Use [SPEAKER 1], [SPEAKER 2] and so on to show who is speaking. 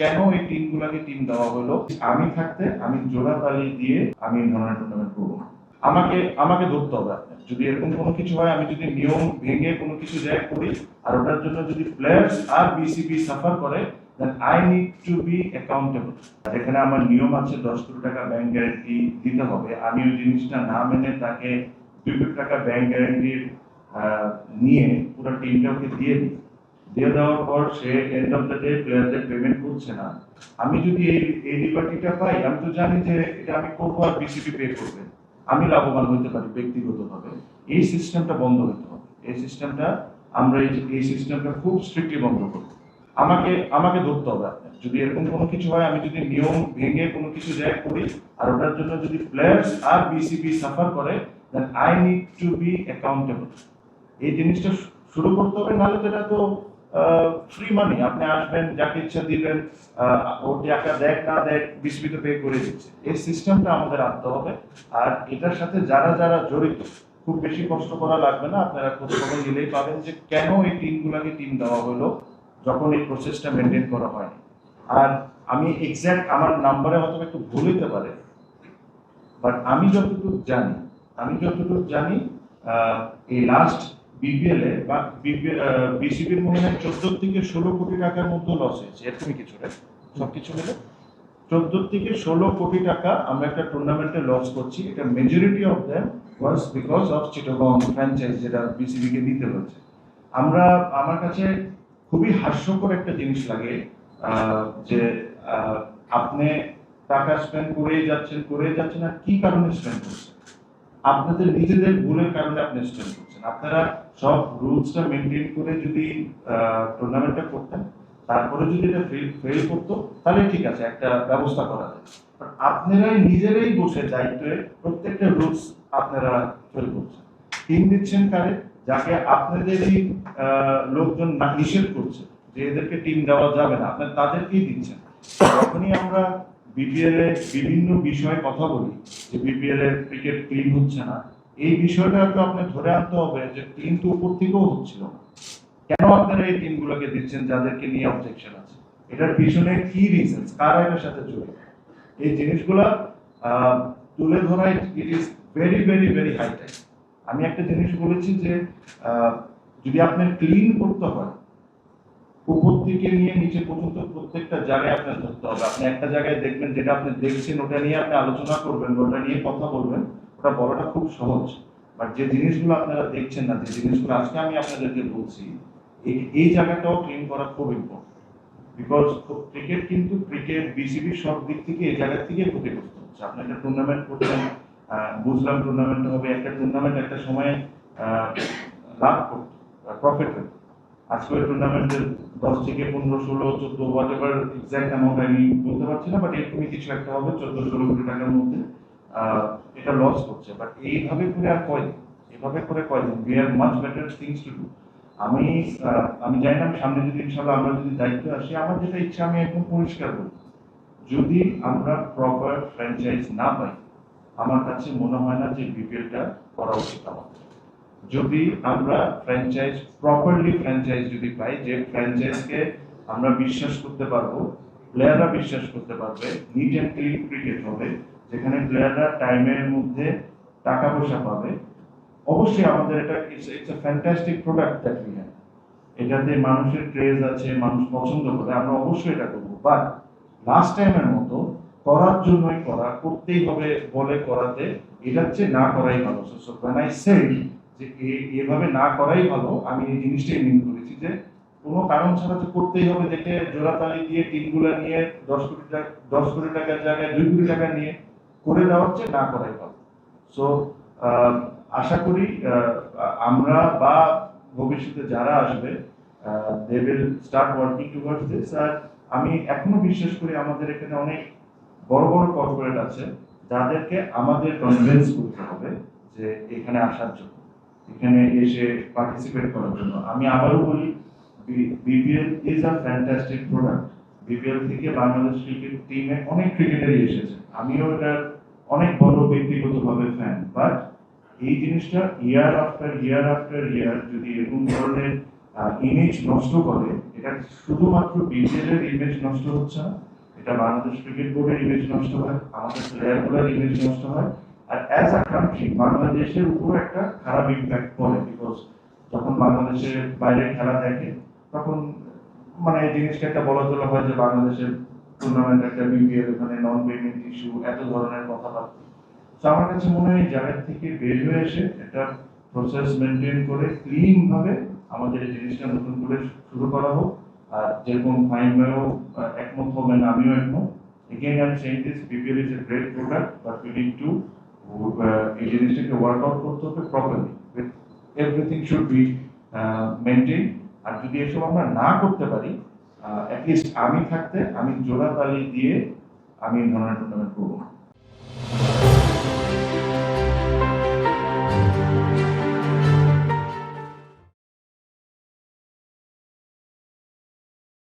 [SPEAKER 1] কেন এই টিমগুলোকে টিম দেওয়া হলো? আমি থাকতে আমি জোড়াতালি দিয়ে আমি এই ধরনের টুর্নামেন্ট করবো না। আমাকে আমাকে ধরতে হবে আপনার। যদি এরকম কোনো কিছু হয়, আমি যদি নিয়ম ভেঙে কোনো কিছু জায়গায় করি আর ওটার জন্য যদি প্লেয়ার্স আর বিসিবি সাফার করে, then I need to be accountable. এখানে আমার নিয়ম আছে 10 কোটি টাকা ব্যাংক গ্যারান্টি দিতে হবে। আমি ওই জিনিসটা না মেনে তাকে 2 কোটি টাকা ব্যাংক গ্যারান্টি নিয়ে পুরো টিমটা ওকে দিয়ে দেওয়ার পর সে এন্ড অফ দ্য ডে প্লেয়ারদের পেমেন্ট করছে না। আমি যদি এই লিবার্টিটা পাই, আমি তো জানি যে এটা আমি করবো আর বিসিবি পে করবে, আমি লাভবান হতে পারি ব্যক্তিগতভাবে। এই সিস্টেমটা বন্ধ হতে হবে। এই সিস্টেমটা আমরা এই সিস্টেমটা খুব স্ট্রিক্টলি বন্ধ করবো। আমাকে ধরতে হবে আপনার। যদি এরকম কোনো কিছু হয়, আমি যদি নিয়ম ভেঙে কোনো কিছু জায়গায় করি আর ওটার জন্য যদি প্লেয়ার্স আর বিসিবি সাফার করে, then I need to be accountable. এই জিনিসটা শুরু করতে হবে, নাহলে তো এটা তো ফ্রি মানি। আপনি আসবেন, যাকে ইচ্ছা দিবেন, ও টাকা দেখ না দেখ বিসিবি তো পে করে দিচ্ছে। এই সিস্টেমটা আমাদের আনতে হবে। আর এটার সাথে যারা যারা জড়িত, খুব বেশি কষ্ট করা লাগবে না, আপনারা খোঁজ খবর নিলেই পাবেন যে কেন এই টিমগুলোকে টিম দেওয়া হলো যখন এই প্রসেসটা মেনটেন করা হয়নি। আর আমি এক্স্যাক্ট আমার নাম্বারে হয়তো একটু ভুল হতে পারে, বাট আমি যতটুকু জানি এই লাস্ট বিপিএল এ বা বিসিবির মনে হয় 14 থেকে 16 কোটি টাকার মতো লস হয়েছে, এরকমই কিছু রে সবকিছু মিলে 14 থেকে 16 কোটি টাকা আমরা একটা টুর্নামেন্টে লস করছি। এটা majority of them was because of Chittagong franchise, যেটা বিসিবি কে দিতে হয়েছে। আমার কাছে খুবই হাস্যকর একটা জিনিস লাগে যে আপনি টাকা স্পেন্ড করেই যাচ্ছেন আর কি কারণে স্পেন্ড করছেন? আপনাদের নিজেদের ভুলের কারণে আপনি স্পেন্ড করছেন। আপনারা সব রুলসটা মেনটেন করে যদি টুর্নামেন্টটা করতেন, তারপরে যদি এটা ফেল করতো, তাহলে ঠিক আছে, একটা ব্যবস্থা করা যায়। আপনারাই নিজেরাই বসে দায়িত্বে প্রত্যেকটা রুলস আপনারা ফেল করছেন। টিম দিচ্ছেন কারে? যাকে আপনাদেরই লোকজন নিষেধ করছে যে এদেরকে টিম দেওয়া যাবে না, আপনার তাদেরকেই দিচ্ছেন। যখনই আমরা বিপিএল এ বিভিন্ন বিষয়ে কথা বলি যে বিপিএল এর ক্রিকেট ক্লিন হচ্ছে না, এই বিষয়টা তো আপনি ধরে আনতে হবে যে ক্লিন তো উপর থেকেও হচ্ছিল না। কেন আপনারা এই টিমগুলোকে দিচ্ছেন যাদেরকে নিয়ে অবজেকশন আছে? এটার পিছনে কি রিজনস, কারা এটার সাথে জড়িত? এই জিনিসগুলা তুলে ধরা it is very very very high time. আমি একটা জিনিস বলেছি যে যদি আপনার ক্লিন করতে হয়, উপর থেকে নিয়ে নিচে পর্যন্ত প্রত্যেকটা জায়গায় আপনার ধরতে হবে। আপনি একটা জায়গায় দেখবেন, যেটা আপনি দেখছেন ওটা নিয়ে আপনি আলোচনা করবেন, ওটা নিয়ে কথা বলবেন, ওটা বলাটা খুব সহজ। বাট যে জিনিসগুলো আপনারা দেখছেন না, যে জিনিসগুলো আজকে আমি আপনাদেরকে বলছি, এই জায়গাটাও ক্লিন করা খুব ইম্পর্টেন্ট। বিকজ ক্রিকেট বিসিবি সব দিক থেকে এই জায়গা থেকে ক্ষতিগ্রস্ত হচ্ছে। আপনি একটা টুর্নামেন্ট করছেন, বুঝলাম টুর্নামেন্ট হবে, একটা টুর্নামেন্ট একটা সময় লাভ করতো, প্রফিট হতো। আজকে ওই টুর্নামেন্টের 10 থেকে 15, 16, 14 হোয়াট এভার এক্সাক্ট অ্যামাউন্ট আমি বলতে পারছি না, বাট এরকমই কিছু একটা হবে 14-16 কোটি টাকার মধ্যে এটা লস করছে। বাট এইভাবে করে আর কয়দিন we have much better things to do. আমি জানি না, সামনে যদি ইনশাআল্লাহ আমরা যদি দায়িত্ব আসি, আমার যেটা ইচ্ছা আমি একদম পরিষ্কার বলি, যদি আমরা প্রপার ফ্র্যাঞ্চাইজ না পাই, আমার কাছে মনে হয় না যে বিপিএলটা করা উচিত আমাদের। যদি আমরা ফ্র্যাঞ্চাইজ যদি পাই, যে ফ্র্যাঞ্চাইজকে আমরা বিশ্বাস করতে পারবো, প্লেয়াররা বিশ্বাস করতে পারবে, নিট অ্যান্ড ক্লিন ক্রিকেট হবে, যেখানে প্লেয়াররা টাইমের মধ্যে টাকা পয়সা পাবে, অবশ্যই আমাদের এটা it's a fantastic product that we have. এটাতে মানুষের ক্রেজ আছে, মানুষ পছন্দ করে, আমরা অবশ্যই এটা করবো। বাট লাস্ট টাইমের মতো করার জন্যই করতেই হবে বলে করাতে, এটা হচ্ছে না করাই ভালো। সো when I said যে এভাবে না করাই ভালো, আমি এই জিনিসটাই মিন করেছি যে কোনো কারণ ছাড়া তো করতেই হবে, দেখে জোড়াতালি দিয়ে টিমগুলো নিয়ে 10 কোটি টাকার জায়গায় 2 কোটি টাকা নিয়ে করে দেওয়া হচ্ছে, না করাই ভালো। সো আশা করি আমরা বা ভবিষ্যতে যারা আসবে they will start working towards this. আর আমি এখনো বিশ্বাস করি আমাদের এখানে অনেক বড় বড় কর্পোরেট আছে যাদেরকে আমাদের কনভিন্স করতে হবে যে এখানে আসার জন্য, এখানে এসে পার্টিসিপেট করার জন্য। আমি আবারও বলি, BPL is a fantastic product. BPL থেকে বাংলাদেশ ক্রিকেট টিমে অনেক ক্রিকেটারই এসেছে, আমিও এটার অনেক বড় ব্যক্তিগতভাবে ফ্যান। বাট এই জিনিসটা ইয়ার আফটার ইয়ার যদি এরকম ধরনের ইমেজ নষ্ট করে, এটা শুধুমাত্র বিপিএল এর ইমেজ নষ্ট হচ্ছে না, এটা বাংলাদেশ ক্রিকেট বোর্ডের ইমেজ নষ্ট হয়, আমাদের প্লেয়ারগুলোর ইমেজ নষ্ট হয়, আর অ্যাজ আ কান্ট্রি বাংলাদেশের উপর একটা খারাপ ইম্প্যাক্ট পড়ে। বিকজ যখন বাংলাদেশের বাইরে খেলা দেখে তখন মানে এই জিনিসটা একটা বলা চলা হয় যে বাংলাদেশের টুর্নামেন্ট একটা বিপিএল, এখানে নন পেমেন্ট ইস্যু, এত ধরনের কথাবার্তা। তো আমার কাছে মনে হয় এই জায়গা থেকে বের হয়ে এসে একটা প্রসেস মেনটেন করে ক্লিন ভাবে আমাদের এই জিনিসটা নতুন করে শুরু করা হোক। আর যেরকম ফাইন ভাইও একমত হবেন, আমিও একমত। Again, I'm saying this, BPL is a great product, but we need to এই জিনিসটাকে ওয়ার্ক আউট করতে হবে properly. Everything should be maintain. আর যদি এসব আমরা না করতে পারি, অ্যাটলিস্ট আমি থাকতে আমি জোড়া তালি দিয়ে আমি এই ধরনের টুর্নামেন্ট করবো না।